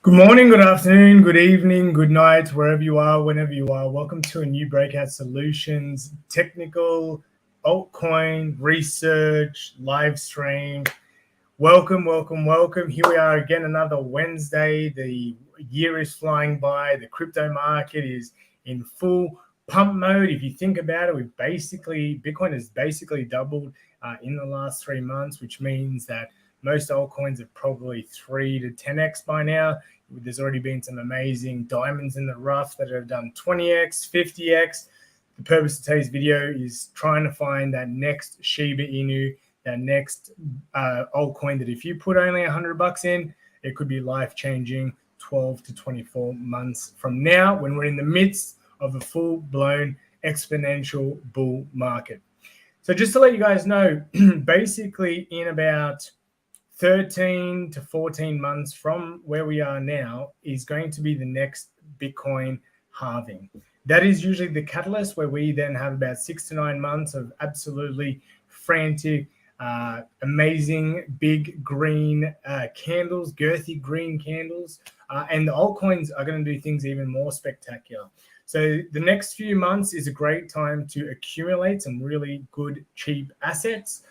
Good morning, good afternoon, good evening, good night, wherever you are, whenever you are. Welcome to a new Breakout Solutions technical altcoin research live stream. Welcome, welcome, welcome. Here we are again, another Wednesday. The year is flying by. The crypto market is in full pump mode. If you think about it, Bitcoin has basically doubled in the last 3 months, which means that most altcoins are probably 3 to 10x by now. There's already been some amazing diamonds in the rough that have done 20x, 50x. The purpose of today's video is trying to find that next Shiba Inu, that next altcoin that if you put only $100 in, it could be life-changing 12 to 24 months from now when we're in the midst of a full-blown exponential bull market. So just to let you guys know, basically in about 13 to 14 months from where we are now is going to be the next Bitcoin halving. That is usually the catalyst where we then have about 6 to 9 months of absolutely frantic, amazing big green candles, girthy green candles, and the altcoins are going to do things even more spectacular. So the next few months is a great time to accumulate some really good, cheap assets.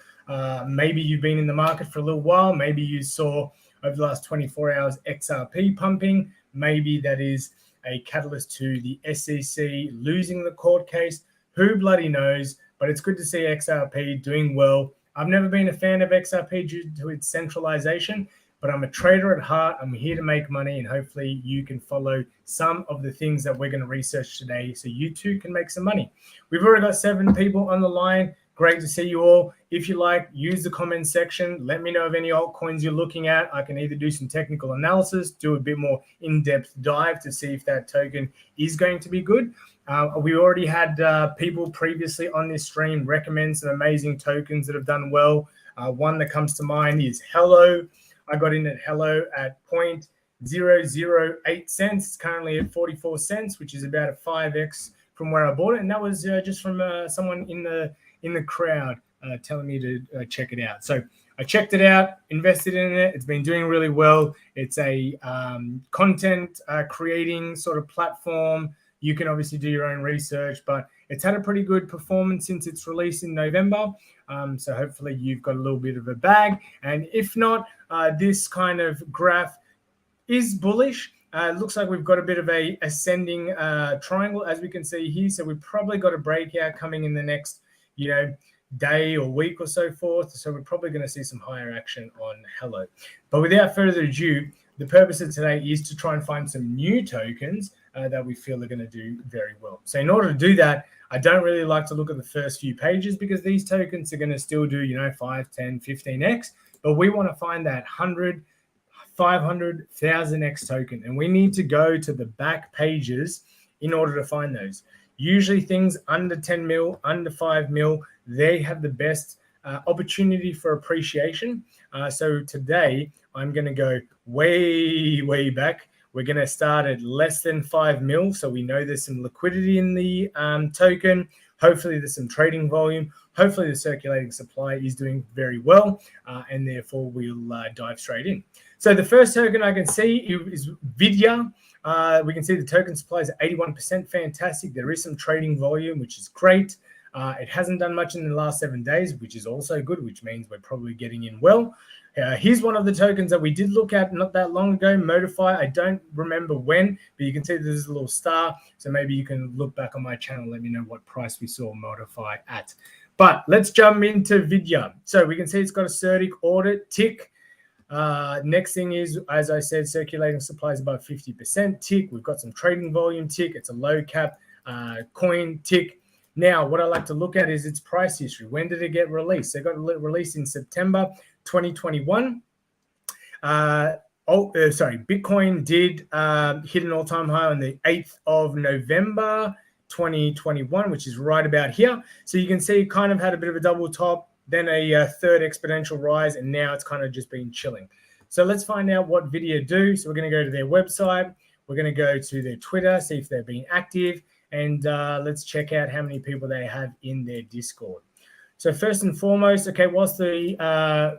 Maybe you've been in the market for a little while. Maybe you saw over the last 24 hours XRP pumping. Maybe that is a catalyst to the SEC losing the court case. Who bloody knows? But it's good to see XRP doing well. I've never been a fan of XRP due to its centralization, but I'm a trader at heart. I'm here to make money, and hopefully you can follow some of the things that we're going to research today so you too can make some money. We've already got 7 people on the line. Great to see you all. If you like, use the comment section. Let me know of any altcoins you're looking at. I can either do some technical analysis, do a bit more in-depth dive to see if that token is going to be good. We already had people previously on this stream recommend some amazing tokens that have done well. One that comes to mind is Hello. I got in at Hello at 0.008 cents. It's currently at 44 cents, which is about a 5x from where I bought it. And that was just from someone in the crowd telling me to check it out. So I checked it out, invested in it. It's been doing really well. It's a content creating sort of platform. You can obviously do your own research, but it's had a pretty good performance since its release in November. So hopefully you've got a little bit of a bag. And if not, this kind of graph is bullish. Looks like we've got a bit of a ascending triangle, as we can see here. So we've probably got a breakout coming in the next day or week or so forth. So we're probably going to see some higher action on Hello. But without further ado, the purpose of today is to try and find some new tokens that we feel are going to do very well. So in order to do that, I don't really like to look at the first few pages because these tokens are going to still do, 5, 10, 15x. But we want to find that 100, 500, 1000x token. And we need to go to the back pages in order to find those. Usually things under 10 mil, under 5 mil, they have the best opportunity for appreciation. So today I'm going to go way, way back. We're going to start at less than 5 mil. So we know there's some liquidity in the token. Hopefully there's some trading volume. Hopefully the circulating supply is doing very well. And therefore we'll dive straight in. So the first token I can see is Vidya. We can see the token supply is 81%. Fantastic. There is some trading volume, which is great. It hasn't done much in the last 7 days, which is also good, which means we're probably getting in well. Here's one of the tokens that we did look at not that long ago, Modify. I don't remember when, but you can see there's a little star. So maybe you can look back on my channel, let me know what price we saw Modify at. But let's jump into Vidya. So we can see it's got a CERTIC audit tick. Next thing is, as I said, circulating supply is above 50% tick. We've got some trading volume tick. It's a low cap coin tick. Now, what I like to look at is its price history. When did it get released? It got released in September 2021. Bitcoin did hit an all-time high on the 8th of November 2021, which is right about here. So you can see it kind of had a bit of a double top, then a third exponential rise, and now it's kind of just been chilling. So let's find out what Video do. So we're going to go to their website. We're going to go to their Twitter, see if they're being active, and let's check out how many people they have in their Discord. So first and foremost, okay, whilst the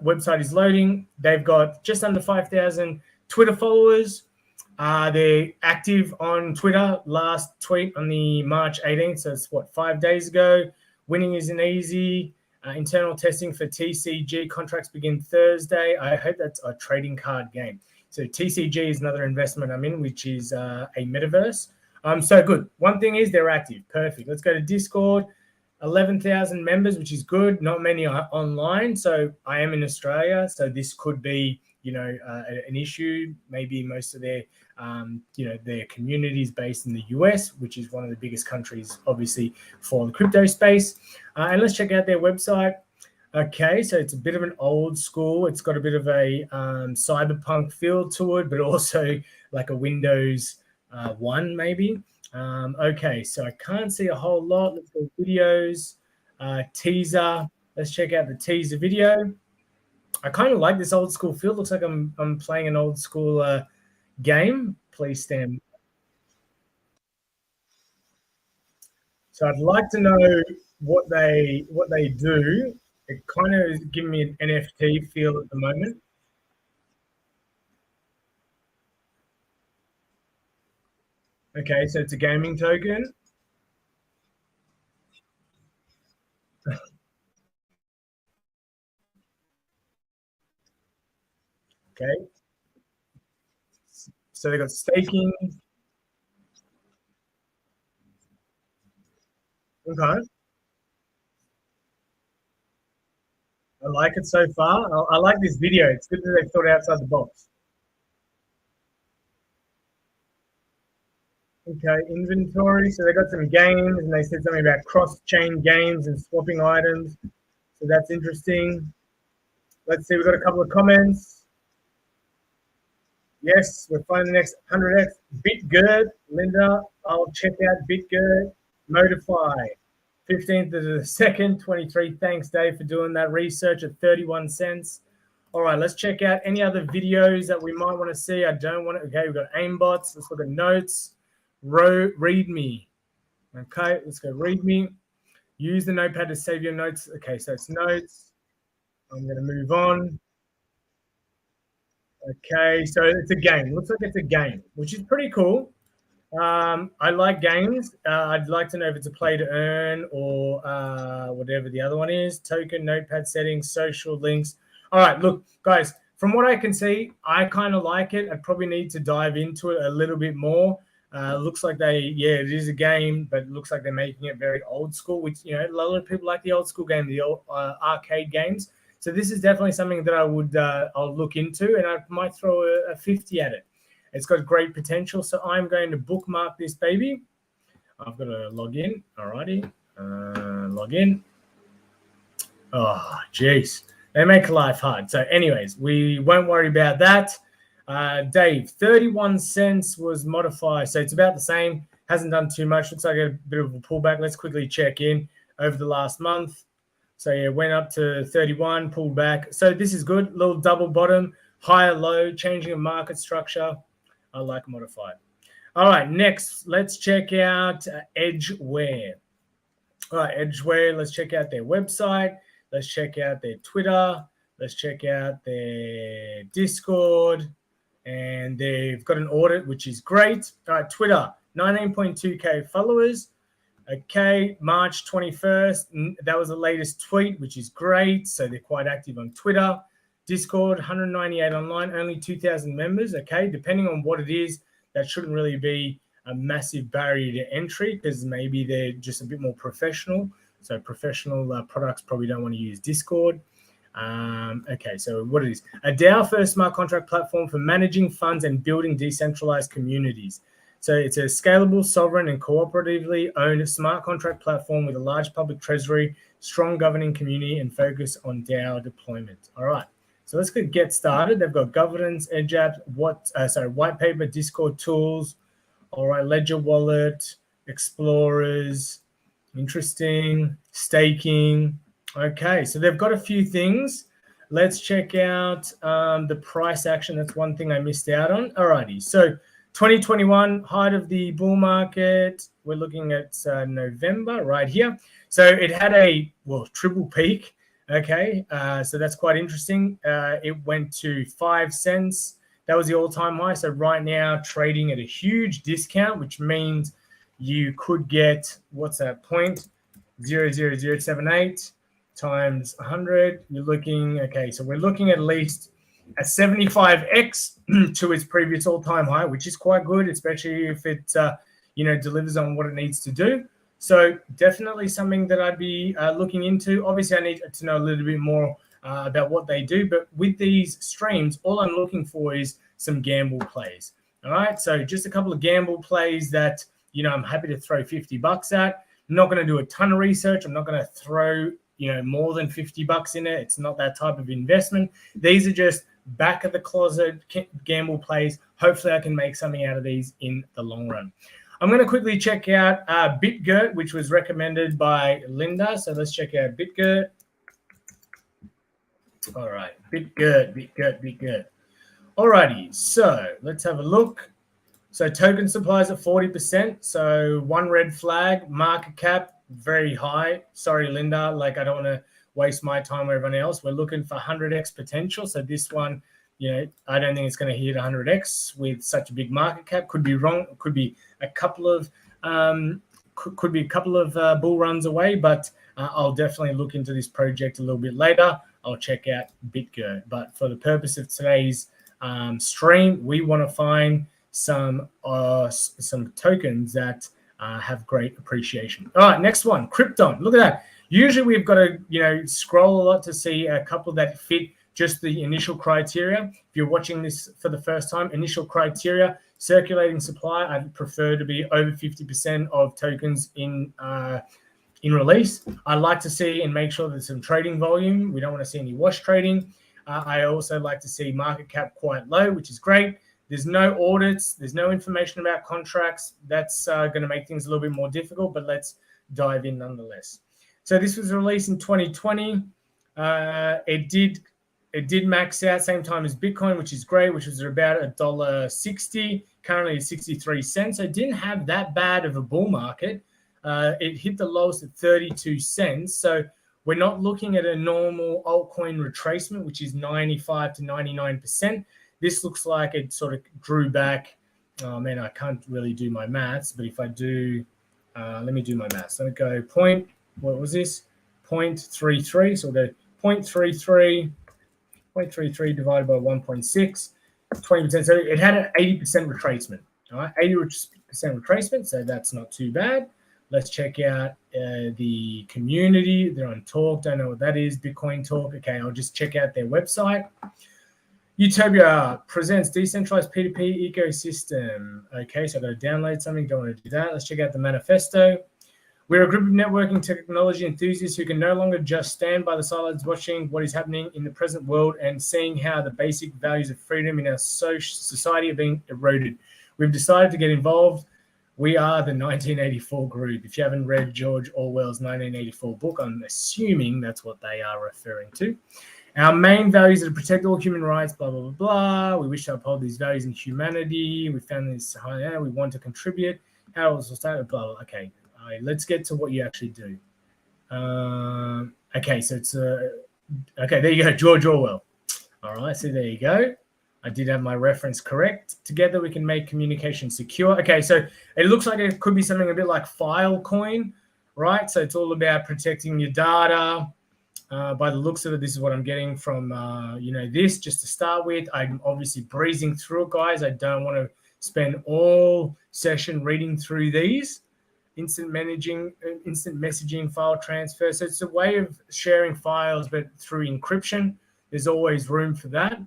website is loading, they've got just under 5,000 Twitter followers. They're active on Twitter. Last tweet on the March 18th, so it's 5 days ago. Winning isn't easy. Internal testing for TCG contracts begin Thursday. I hope that's a trading card game. So TCG is another investment I'm in, which is a metaverse. So good. One thing is they're active. Perfect. Let's go to Discord. 11,000 members, which is good. Not many are online. So I am in Australia. So this could be, an issue. Maybe most of their, their community is based in the US, which is one of the biggest countries, obviously, for the crypto space. And let's check out their website. Okay, so it's a bit of an old school. It's got a bit of a cyberpunk feel to it, but also like a Windows 1 maybe. Okay, so I can't see a whole lot. Let's go videos, teaser. Let's check out the teaser video. I kind of like this old school feel. Looks like I'm playing an old school game. Please stand. So I'd like to know what they do. It kind of is giving me an NFT feel at the moment. Okay, so it's a gaming token. Okay. So they got staking. Okay. I like it so far. I like this video. It's good that they've thought outside the box. Okay, inventory. So they got some games, and they said something about cross-chain games and swapping items. So that's interesting. Let's see. We've got a couple of comments. Yes, we're finding the next 100x. BitGird, Linda. I'll check out BitGird. Modify. 15th of the 2nd, 23. Thanks, Dave, for doing that research at 31 cents. All right, let's check out any other videos that we might want to see. I don't want to. Okay, we've got aimbots. Let's look at notes. Read me. Okay, let's go read me. Use the notepad to save your notes. Okay, so it's notes. I'm going to move on. Okay, so it's a game. Looks like it's a game, which is pretty cool. I like games. I'd like to know if it's a play to earn or whatever the other one is. Token, notepad settings, social links. All right, look, guys, from what I can see, I kind of like it. I probably need to dive into it a little bit more. Looks like it is a game, but it looks like they're making it very old school, which, a lot of people like the old school game, the old arcade games. So this is definitely something that I'll look into, and I might throw a 50 at it. It's got great potential, so I'm going to bookmark this baby. I've got to log in. All righty, log in. Oh, geez, they make life hard. So, anyways, we won't worry about that. Dave, 31 cents was modified, so it's about the same. Hasn't done too much. Looks like a bit of a pullback. Let's quickly check in over the last month. So yeah, went up to 31, pulled back. So this is good. Little double bottom, higher low, changing of market structure. I like modified. All right, next, let's check out Edgeware. All right, Edgeware, let's check out their website. Let's check out their Twitter. Let's check out their Discord. And they've got an audit, which is great. All right, Twitter, 19.2K followers. Okay, March 21st, that was the latest tweet, which is great. So they're quite active on Twitter. Discord, 198 online, only 2,000 members. Okay, depending on what it is, that shouldn't really be a massive barrier to entry because maybe they're just a bit more professional. So professional products probably don't want to use Discord. Okay, so what it is, a DAO-first smart contract platform for managing funds and building decentralized communities. So it's a scalable, sovereign, and cooperatively owned smart contract platform with a large public treasury, strong governing community, and focus on DAO deployment. All right. So let's get started. They've got governance, edge apps, white paper, Discord tools. All right, Ledger wallet, explorers, interesting, staking. Okay, so they've got a few things. Let's check out the price action. That's one thing I missed out on. Alrighty, so 2021, height of the bull market. We're looking at November right here. So it had a, triple peak. Okay, so that's quite interesting. It went to 5 cents. That was the all-time high. So right now, trading at a huge discount, which means you could get, what's that, 0.00078 times 100. You're looking, okay, so we're looking at least a 75x to its previous all-time high, which is quite good, especially if it, delivers on what it needs to do. So definitely something that I'd be looking into. Obviously, I need to know a little bit more about what they do, but with these streams, all I'm looking for is some gamble plays. All right, so just a couple of gamble plays that I'm happy to throw $50 at. I'm not going to do a ton of research. I'm not going to throw more than $50 in it. It's not that type of investment. These are just back of the closet gamble plays. Hopefully, I can make something out of these in the long run. I'm going to quickly check out BitGert, which was recommended by Linda. So let's check out BitGert. All right, BitGert. Alrighty, so let's have a look. So token supply is at 40%. So one red flag, market cap, very high. Sorry, Linda, like I don't want to waste my time with everyone else. We're looking for 100x potential. So this one, I don't think it's going to hit 100x with such a big market cap. Could be wrong. Could be a couple of bull runs away, but I'll definitely look into this project a little bit later. I'll check out BitGert. But for the purpose of today's stream, we want to find some tokens that have great appreciation. All right, next one, Krypton. Look at that. Usually we've got to scroll a lot to see a couple that fit just the initial criteria. If you're watching this for the first time, initial criteria, circulating supply, I'd prefer to be over 50% of tokens in release. I like to see and make sure there's some trading volume. We don't want to see any wash trading. I also like to see market cap quite low, which is great. There's no audits. There's no information about contracts. That's going to make things a little bit more difficult, but let's dive in nonetheless. So this was released in 2020. It did max out same time as Bitcoin, which is great, which was about $1.60, currently at 63 cents. So it didn't have that bad of a bull market. It hit the lowest at 32 cents. So we're not looking at a normal altcoin retracement, which is 95 to 99%. This looks like it sort of drew back. Oh, man, I can't really do my maths, but if I do, let me do my maths. Let me go what was this? 0.33. So we'll go 0.33 divided by 1.6, 20%. So it had an 80% retracement. All right, 80% retracement. So that's not too bad. Let's check out the community. They're on Talk. Don't know what that is. Bitcoin Talk. Okay, I'll just check out their website. Utopia presents decentralized P2P ecosystem. Okay, so I've got to download something. Don't want to do that. Let's check out the manifesto. We're a group of networking technology enthusiasts who can no longer just stand by the sidelines watching what is happening in the present world and seeing how the basic values of freedom in our society are being eroded. We've decided to get involved. We are the 1984 group. If you haven't read George Orwell's 1984 book, I'm assuming that's what they are referring to. Our main values are to protect all human rights, blah, blah, blah, blah. We wish to uphold these values in humanity. We found this, we want to contribute. How else will start? Blah, blah. Okay, all right, let's get to what you actually do. Okay, so it's, okay, there you go, George Orwell. All right, so there you go. I did have my reference correct. Together we can make communication secure. Okay, so it looks like it could be something a bit like Filecoin, right? So it's all about protecting your data. By the looks of it, this is what I'm getting from, this just to start with. I'm obviously breezing through it, guys. I don't want to spend all session reading through these. Instant messaging, file transfer. So it's a way of sharing files, but through encryption. There's always room for that.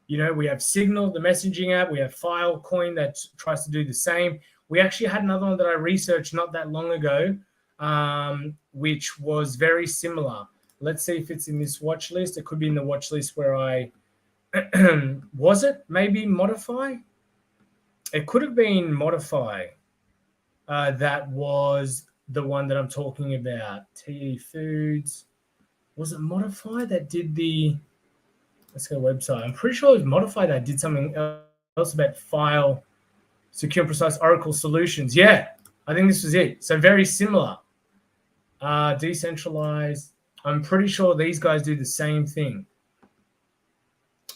We have Signal, the messaging app. We have Filecoin that tries to do the same. We actually had another one that I researched not that long ago, which was very similar. Let's see if it's in this watch list. It could be in the watch list where I was it maybe Modify? It could have been Modify. That was the one that I'm talking about. TE Foods. Was it Modify that did the? Let's go website. I'm pretty sure it was Modify that did something else about file secure and precise Oracle solutions. Yeah, I think this was it. So very similar. Decentralized. I'm pretty sure these guys do the same thing.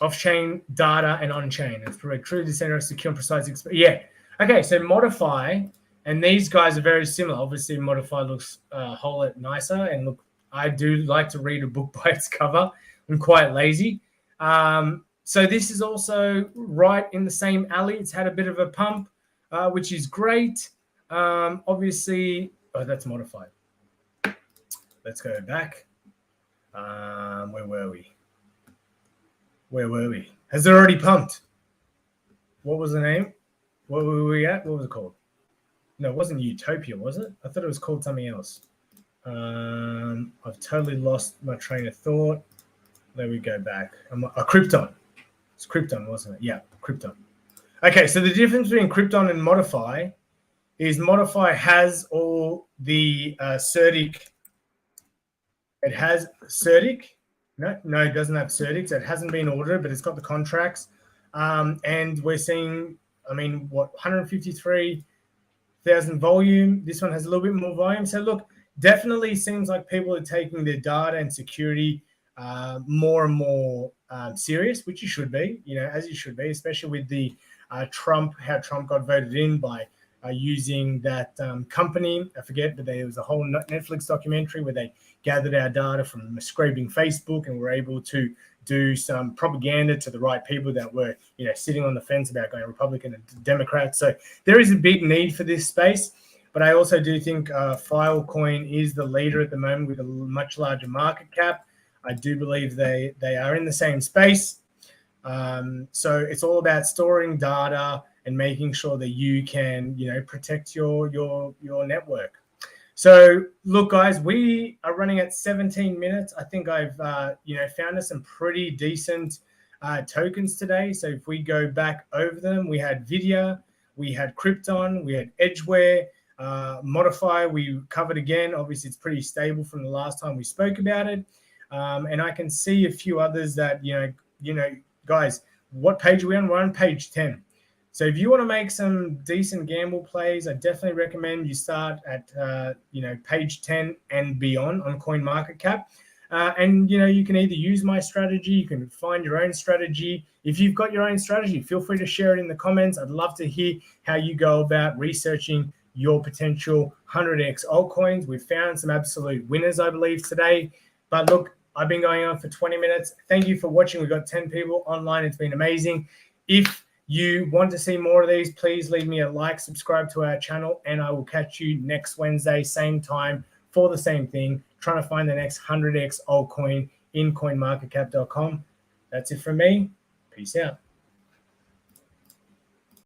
Off-chain data and on-chain. It's pretty truly decentralized, secure and precise. Yeah. Okay, so Modify, and these guys are very similar. Obviously, Modify looks a whole lot nicer. And look, I do like to read a book by its cover. I'm quite lazy. So this is also right in the same alley. It's had a bit of a pump, which is great. Obviously, oh, that's Modified. Let's go back. Where were we? Where were we? Has it already pumped? What was the name? What were we at? What was it called? No, it wasn't Utopia, was it? I thought it was called something else. I've totally lost my train of thought. There we go back. Krypton. It's Krypton, wasn't it? Yeah, Krypton. Okay, so the difference between Krypton and Modify is Modify has all the CertiK. It has CertiK. No, it doesn't have CertiK. So it hasn't been ordered, but it's got the contracts. And we're seeing, I mean, what, 153,000 volume. This one has a little bit more volume. So look, definitely seems like people are taking their data and security more and more serious, which you should be, as you should be, especially with the how Trump got voted in by using that company. I forget, but there was a whole Netflix documentary where they gathered our data from scraping Facebook and were able to do some propaganda to the right people that were, sitting on the fence about going Republican and Democrat. So there is a big need for this space. But I also do think Filecoin is the leader at the moment with a much larger market cap. I do believe they are in the same space. So it's all about storing data and making sure that you can, protect your network. So look, guys, we are running at 17 minutes. I think I've, found us some pretty decent tokens today. So if we go back over them, we had Vidya, we had Krypton, we had Edgeware, Modify, we covered again. Obviously, it's pretty stable from the last time we spoke about it. And I can see a few others that, guys, what page are we on? We're on page 10. So if you want to make some decent gamble plays, I definitely recommend you start at, page 10 and beyond on CoinMarketCap. And, you can either use my strategy, you can find your own strategy. If you've got your own strategy, feel free to share it in the comments. I'd love to hear how you go about researching your potential 100x altcoins. We've found some absolute winners, I believe, today. But look, I've been going on for 20 minutes. Thank you for watching. We've got 10 people online. It's been amazing. If you want to see more of these, please leave me a like, subscribe to our channel, and I will catch you next Wednesday, same time, for the same thing, trying to find the next 100x altcoin in coinmarketcap.com. That's it from me. Peace out.